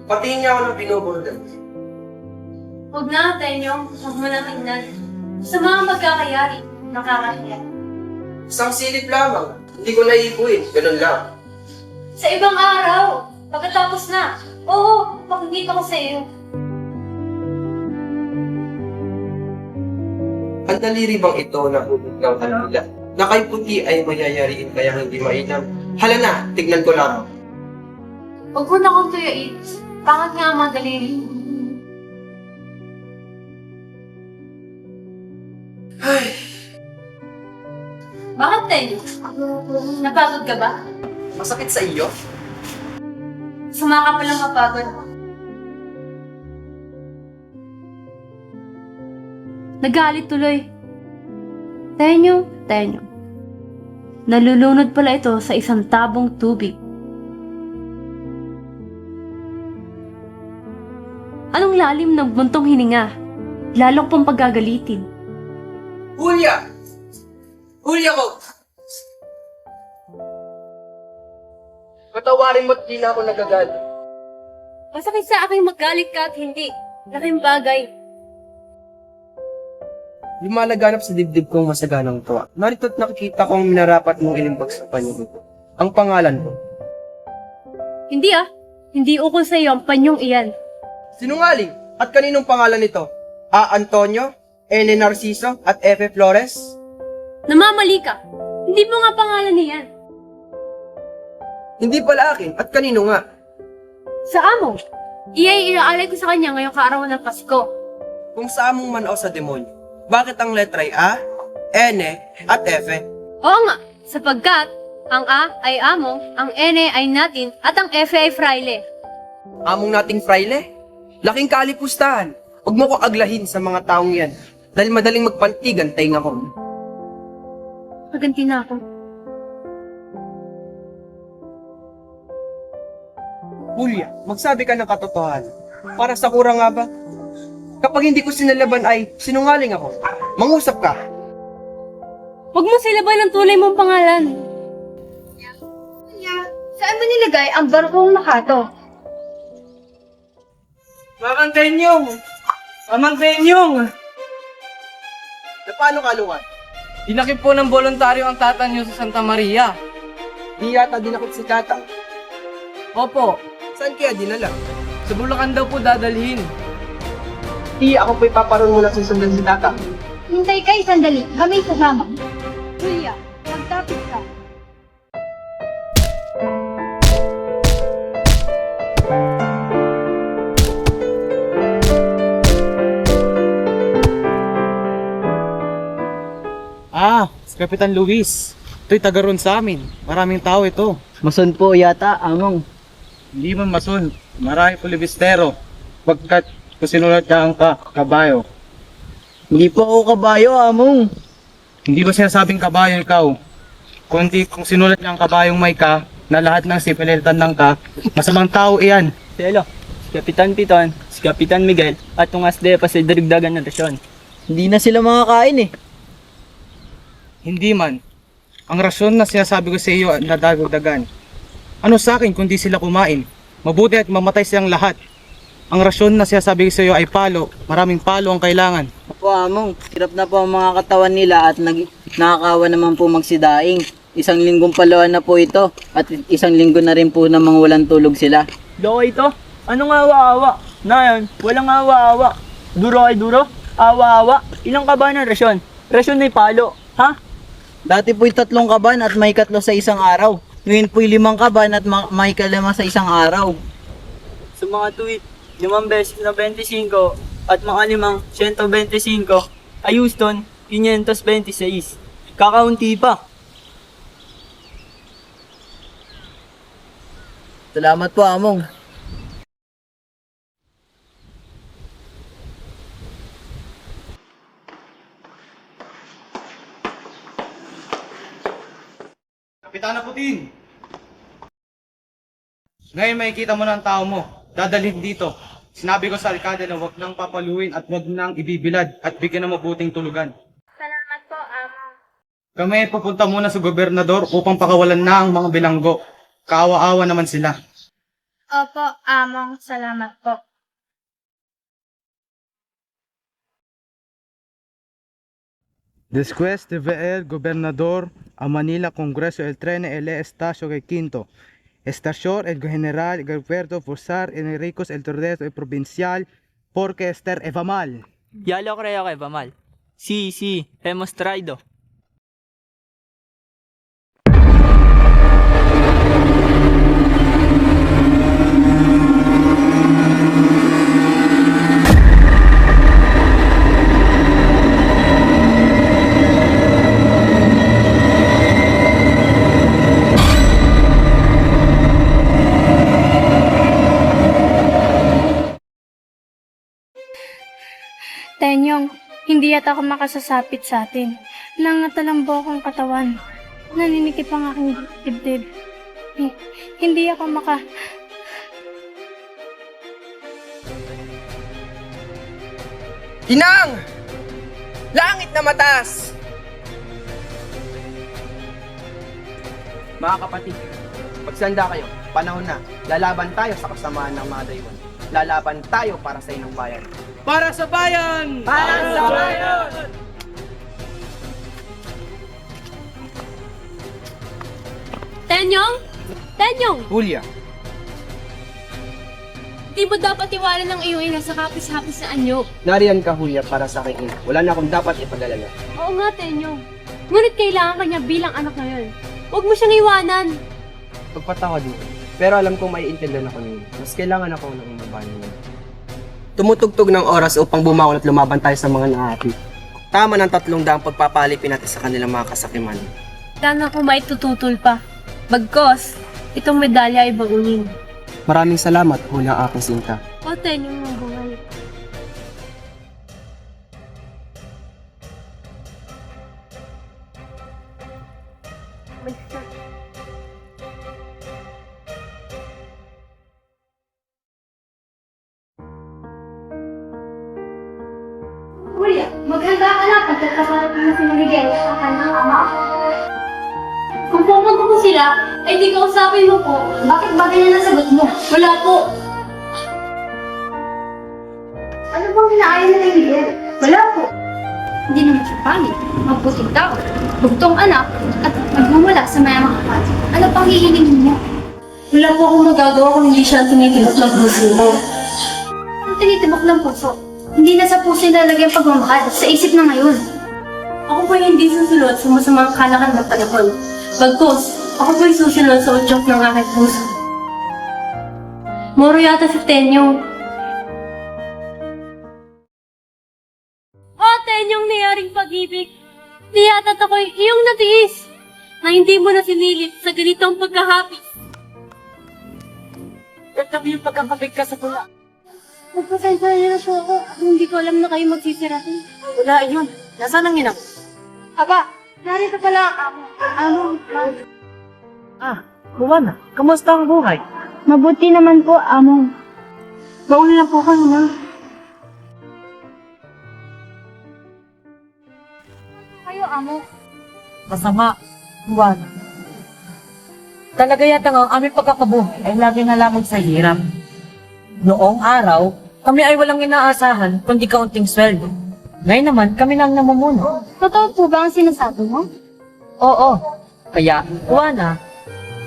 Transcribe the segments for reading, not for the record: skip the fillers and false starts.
Patingin niya ako ng binubulgan. Huwag na, Tenyo. Huwag mo na tingnan. Sa mga magkakayari, nakakahiya. Isang silip lamang. Hindi ko naiibuin. Ganun lang. Sa ibang araw, pagkatapos na, oo, makikita ko sa iyo. Ang daliri bang ito na hubog ng kanila? Na kay puti ay mayayariin kaya hindi mainam. Hala na, tignan ko lang. Huwag mo na kong tuyain. Pangat nga ang mga daliri. Ay, Bakit, Tenyo? Napagod ka ba? masakit sa iyo? Sumaka pa lang mapagod. Nagalit tuloy. Tenyo. Nalulunod pala ito sa isang tabong tubig. Anong lalim ng buntong hininga? Lalong pang pagagalitin. Hulya! Hulya ko! Patawarin mo't di na ako nagagalit. Masakit sa akin magalit ka at hindi. Laking bagay. Lumalaganap sa dibdib kong masaganang tuwa. Narito't nakikita kong minarapat mong ilimbag sa panyo nito. Ang pangalan ko. Hindi Hindi ukol sa iyo ang panyong iyan. Sinungaling! At kaninong pangalan nito? A. Antonio, N. Narciso, at F. Flores? Namamali ka. Hindi mo nga pangalan niyan. Hindi pala akin. At kanino nga? Sa amo. Iya'y inaalay ko sa kanya ngayong kaarawan ng Pasko. Kung sa among man o sa demonyo. Bakit ang letra ay A, N, at F? Oo nga, sapagkat ang A ay amo, ang N ay natin, at ang F ay fraile. Among nating fraile? Laking kalipustahan. Huwag mo ko aglahin sa mga taong yan. Dahil madaling magpantigan tainga ko. Maganti na ako. Julia, magsabi ka ng katotohanan. Para sa kura nga ba? Kapag hindi ko sinalaban ay sinungaling ako. Mangusap ka. Huwag mo silaban ang tulay mong pangalan. Saan mo nilagay ang barkong nakato? Mamang Tenyong! Mamang Tenyong! Na paano kaluwan? Dinakip po ng voluntaryo ang tata niyo sa Santa Maria. Di yata dinakot si tata. Opo, Saan kaya dinala? sa Bulacan daw po dadalhin. Di ako po'y paparoon muna susundan si tata. Hintay kay sandali. Kami sasama. Julia, magtapit ka. Si Kapitan Luis. Ito'y taga ron sa amin. Maraming tao ito. Mason po yata, among. Hindi man masun. Marami po libistero. Pagkat kung sinulat niya ang kabayo. Hindi po ako kabayo, among. Hindi ba sinasabing kabayo ikaw? Kundi kung sinulat niya ang kabayong may ka, na lahat ng sipililitan ng ka, masamang tao iyan. Selo, si Kapitan Piton, si Kapitan Miguel, at tungas de pa si Dirigdagan ng Rasyon. Hindi na sila makakain eh. Hindi man. Ang rasyon na sinasabi ko sa iyo na dadagdagan. Ano sa akin kundi sila kumain? Mabuti at mamatay silang lahat. Ang rasyon na sinasabi ko sa iyo ay palo. Maraming palo ang kailangan. Opo, among. Hirap na po ang mga katawan nila at nakakawa naman po magsidaing. Isang linggong paluan na po ito at isang linggo na rin po namang walang tulog sila. Loko ito? Anong awa-awa? Nayan, walang awa-awa. Duro ay duro? Awa-awa? Ilang ka ba ng rasyon? Rasyon ay palo, ha? Dati po'y 3 kaban at may 3 sa isang araw. Ngayon po'y 5 kaban at may 5 sa isang araw. Sa mga tuwid, 5 beses na 25 at mga 5, 125. Ayos doon, 526. Kakaunti pa. Salamat po, among. Kapitana Putin! Ngayon makikita mo na ang tao mo. Dadalhin dito. Sinabi ko sa alkalde na huwag nang papaluin at huwag nang ibibilad at bigyan ng mabuting tulugan. Salamat po, Amo. Kami pupunta muna sa gobernador upang pakawalan na ang mga bilanggo. Kaawa-awa naman sila. Opo, Among. Salamat po. Después de ver el gobernador a Manila Congreso el tren el Estacio que Quinto. Estación el general Gilberto Forzar Enricos el Torneo Provincial porque Esther Eva mal. Ya lo creo que va mal. Sí, hemos traído. Tenyong, hindi yata ako makasasapit sa atin. Nangatalambok ang katawan. Naninikip ang aking dibdib. Hindi ako Inang! Langit na mataas! Mga kapatid, magsanda kayo. Panahon na. Lalaban tayo sa kasamaan ng mga dayuhan. Lalaban tayo para sa inyong bayan. Para sa bayan! Para sa bayan! Tenyong! Tenyong! Julia, Di mo dapat iwanan ng iyong ina sa kapis-hapis na anyo. nariyan ka, Julia, para sa aking ina. Wala na akong dapat ipag-alala. Oo nga, Tenyong. Ngunit kailangan kanya bilang anak ngayon. Huwag mo siyang iwanan. Pagpatawad mo. Pero alam kong maiintindihan ako ninyo. Mas kailangan ako ng inyong bayan ninyo. Tumutugtog ng oras upang bumangon at lumaban tayo sa mga naapi. Tama ng 300 pagpapalipin natin sa kanilang mga kasakiman. Sana ko maitututol pa. Bagkos, itong medalya ay bagunin. Maraming salamat, Julia, aking sinta. O, Tenyong ng buhay. Julia, maghanda ka na pagkakaparating na si Miguel sa kanyang ama. Kung pumunta po sila, ay di kausapin mo po. Bakit ba ganyan ang sagot mo? Wala po. Ano bang hinaayon na ni Miguel? Wala po. Hindi naman siya pangit. Mabuting tao. Bugtong anak at magmumula sa mayamang kapal. Ano pang hihilingin mo? Wala po akong magagawa kung hindi siya tumitibok ng puso mo. Ano tinitibok ng puso? Hindi na sa puso ilalagay ang pagmamahal. Sa isip na ngayon. Ako po'y hindi susunod sa masamang kalakan ng panahon. Bagkos, ako po'y susunod sa udyok ng aking puso. Moro yata si Tenyong. Oh, Tenyong nayaring pag-ibig. Di yata't ako'y iyong natiis na hindi mo na sinilip sa ganitong pagkahapis. Ba't kami yung pagkakabig ka sa tula? Magpasensya na po ako. Hindi ko alam na kayo magsisirahin. Wala yun. Nasaan ang ina? Aba, narito pala ang amo. Juana, kamusta ang buhay? Mabuti naman po, amo. Bauli na po kayo na. Kayo, amo. Masama, Juana. Talaga yata ang aming pagkakabuhay ay lagi na lamang sa hirap. Noong araw, kami ay walang inaasahan kundi kaunting sweldo. Ngayon naman, kami na ang namumuno. Totoo po ba ang sinasabi mo? Oo. Kaya, Juana,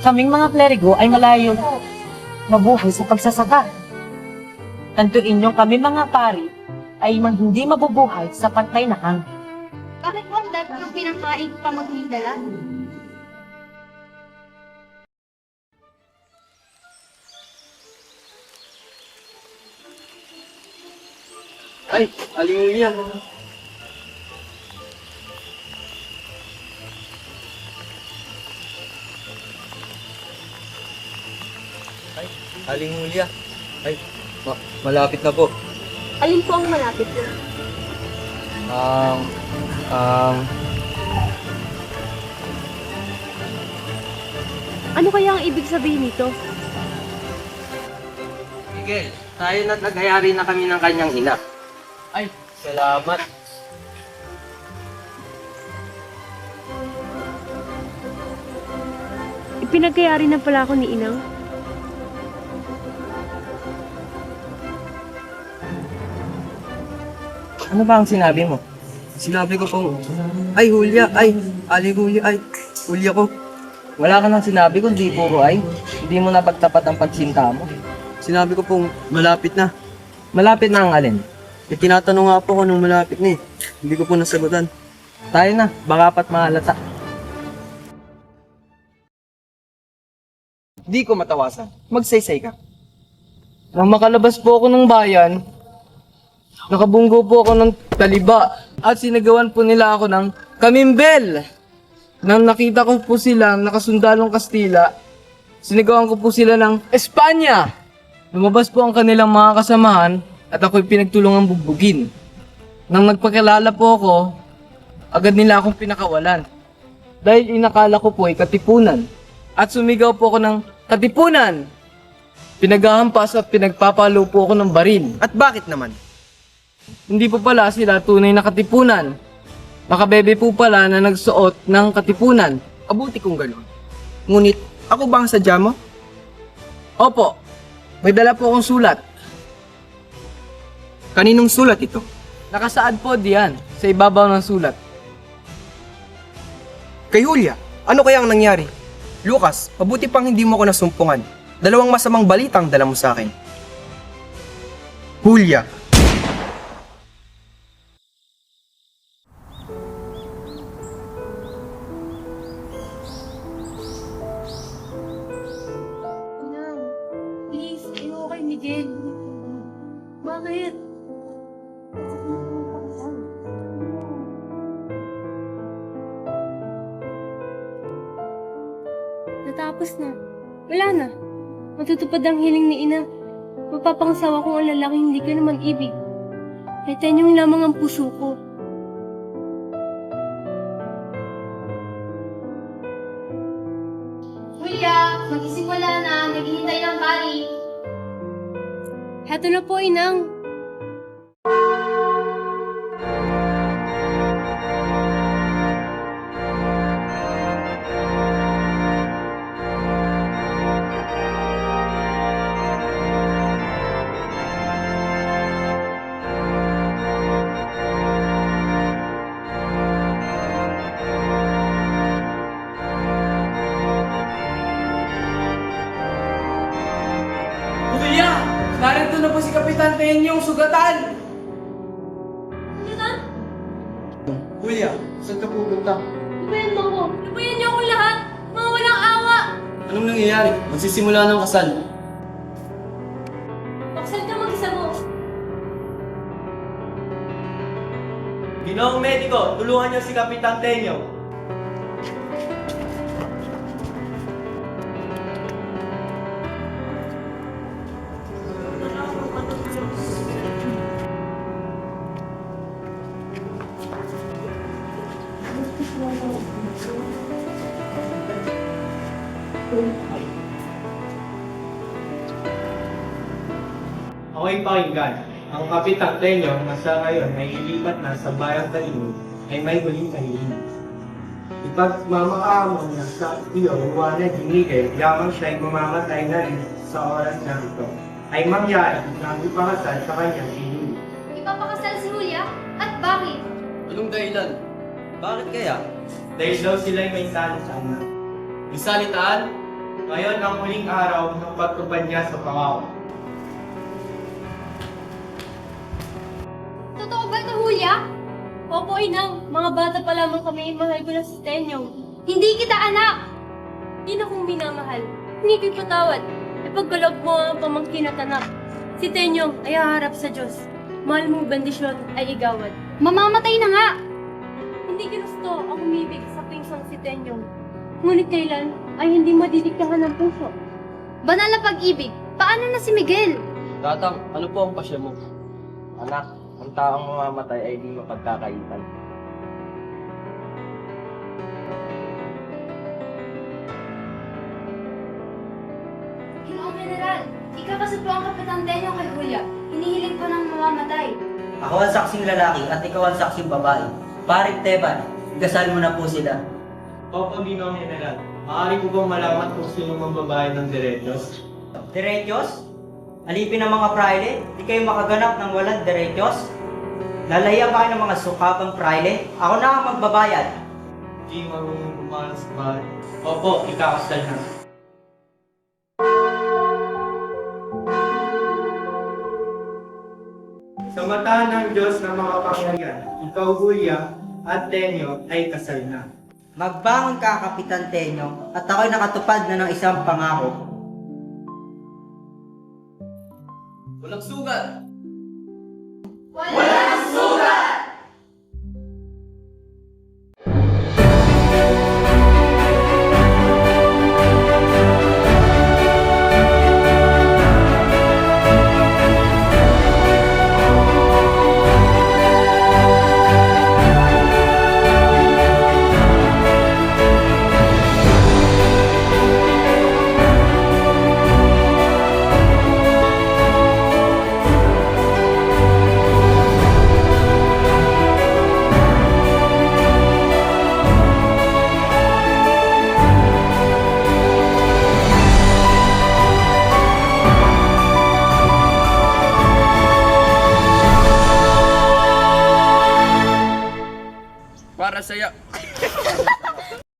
kaming mga klerigo ay malayo mabuhay sa pagsasaka. Tantuin nyo kami mga pari ay hindi mabubuhay sa pantay na hangin. Bakit mo ang dami ng pinakain pa maghindala? Ay, Aling Julia. Aling Julia. Ay, malapit na po. Alin po ang malapit na? Ano kaya ang ibig sabihin nito? Miguel, tayo na't naghayari na kami ng kanyang ina. Ay, salamat. Ipinagkayari na pala ako ni Inang. Ano ba ang sinabi mo? Sinabi ko pong, ay Hulya, ay, Ali Hulya, ay, Hulya ko. Wala ka nang sinabi kundi puro ay. Hindi mo napagtapat ang pagsinta mo. Sinabi ko pong, malapit na. Malapit na ang alin. Eh, tinatanong nga po ko nung malapit na eh. Hindi ko po nasagutan. Tayo na, baka pat mahalata. Di ko matawasan. Magsaysay ka. Nang makalabas po ako ng bayan, nakabunggo po ako ng taliba at sinagawan po nila ako ng kamimbel. Nang nakita ko po sila nakasundalong Kastila, sinagawan ko po sila ng Espanya. Lumabas po ang kanilang mga kasamahan at ako'y pinagtulungang bugbugin. Nang nagpakilala po ako, agad nila akong pinakawalan. Dahil inakala ko po ay katipunan. At sumigaw po ako ng katipunan! Pinaghahampas at pinagpapalo po ako ng baril. At bakit naman? Hindi po pala sila tunay na katipunan. Makabebe po pala na nagsuot ng katipunan. Abuti kong gano'n. Ngunit, ako ba ang sadya mo? Opo, may dala po akong sulat. Kaninong sulat ito? Nakasaad po diyan, sa ibabaw ng sulat. Kay Hulya, ano kaya ang nangyari? Lucas, mabuti pang hindi mo ako nasumpungan. Dalawang masamang balitang dala mo sa akin. Hulya. Inang, please, ayaw kay Miguel. Bakit? Natapos na. Wala na. Matutupad ang hiling ni Ina. Mapapangasawa kong ang lalaking hindi ko naman ibig. Kay Tenyong lamang ang puso ko. Hulya, magising wala na. Naghihintay ng pari. Heto na po, Inang. Hulya! Narito na po si Kapitan Tenyong sugatan! Hulya, saan ka pupunta? Lubayan mo ako. Lubayan niyo akong lahat. Mga walang awa. Anong nangyayari? Magsisimula ng kasal. Baksan ka mag-isa mo. Ginoong mediko, tulungan niyo si Kapitan Tenyo. Ako'y pakinggan. Ang Kapitan Tenyo na sa ngayon ay ilipat na sa bayang Talimod ay may huling kahilingan. Ipagmamakaamon na sa iyo Juana de Miguel, yamang siya'y mamamatay na rin sa oras na ito, ay mangyari na ipakasal sa kanyang inuwi. Ipapakasal si Hulya? At bakit? Anong dahilan? Bakit kaya? Dahil daw sila'y may salitan. Yung salitaan? Ngayon ang huling araw ng pagtupad niya sa pangako. Totoo ba ito, Hulya? Opo, Inang. Mga bata pa lamang kami. Mahal ko na si Tenyong. Hindi kita anak! Di na kong minamahal. Hindi ko'y patawad. Ipagkaloob mo ang pamangkin at anak. Si Tenyong ay haharap sa Diyos. Mahal mong bendisyon ay igawad. Mamamatay na nga! Hindi ginusto ang umibig sa pinsang si Tenyong. Ngunit kailan ay hindi madidiktahan ng puso. Banal na pag-ibig, paano na si Miguel? Tatang, ano po ang pasya mo? Anak, ang taong mamamatay ay hindi mapagkakaitan. Ginoong General, ikakasal po ang Kapitan Tenyo kay Hulya. Hinihiling po ng mamamatay. Ako ang saksing lalaki at ikaw ang saksing babae. Paring Teban, gasal mo na po sila. Opo, Ginoong General. Maaari po bang malaman kung sino mang babae ng Derechos? Derechos? Alipin ng mga praile, di kayo makaganap ng walang derechos? Lalahiyan ba kayo ng mga sukapang praile? Ako na ang magbabayad. Hindi marunong lumalas sa bahay. Opo, ikakasal na. Sa mata ng Diyos na makapangyarihan, ikaw, Julia, at Tenyo ay kasal na. Magbangon ka, Kapitan Tenyo, at ako'y nakatupad na ng isang pangako. Walang sugat! Para sa'yo.